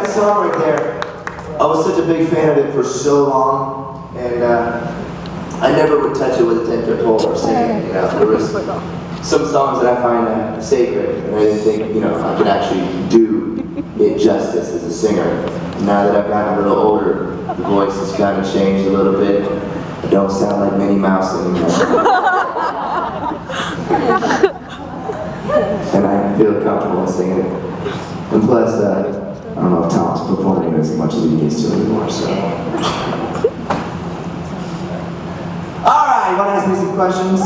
that song right there. I was such a big fan of it for so long, and I never would touch it with a 10-foot pole or sing it. You know, there was some songs that I find sacred, and I didn't think, you know, I could actually do it justice as a singer. Now that I've gotten a little older, the voice has kind of changed a little bit. I don't sound like Minnie Mouse anymore. And I feel comfortable singing it. And plus, I don't know if Tom's performing as much as he needs to anymore, so. Alright, you want to ask me some questions?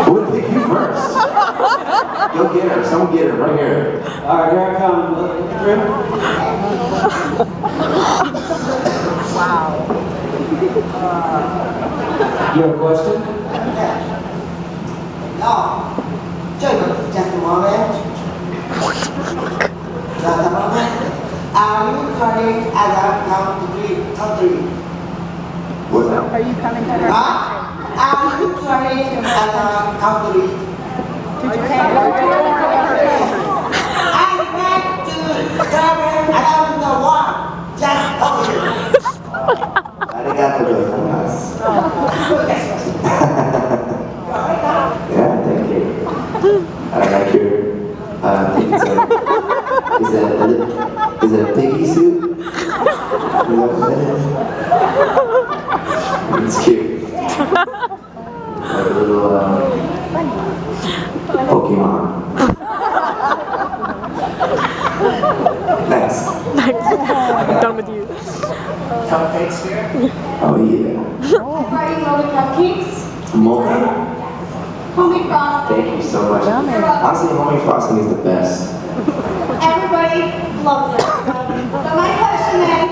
We're going to pick you first. Go get her. Someone get her right here. Alright, here I come. Wow. You have a question? No. Just a moment. Just a moment. Are you coming as a country? What's that? Are you coming to her? Are you coming as a country? To Japan. I'm back to travel around the world. Just over. Arigato gozaimasu. Yeah, thank you. I like your, I think is it a piggy suit? Is that what that is? It's cute. Like a little Pokemon. Nice. I'm done with you. Cupcakes here? Oh yeah. Are you loving cupcakes? Mocha. Homemade frosting. Thank you so much. Honestly, homemade frosting is the best. Everybody loves it. But my question is,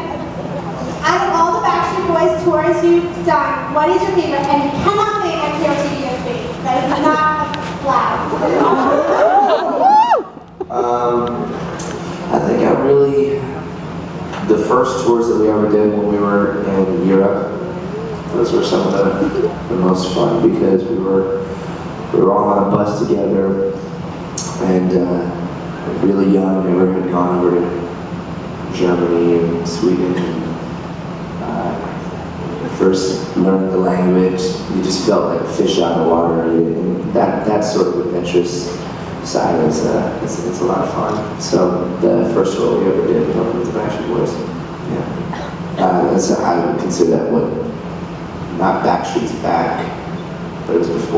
out of all the Backstreet Boys tours you've done, what is your favorite? And you cannot say MTRTVSB. That is not loud. I think the first tours that we ever did when we were in Europe, those were some of the most fun because we were all on a bus together and really young, never had gone over to Germany and Sweden. First learning the language, you just felt like a fish out of water, and that sort of adventurous side is it's a lot of fun. So the first tour we ever did with the Backstreet Boys, yeah, I would consider that not Backstreet's Back, but it was before.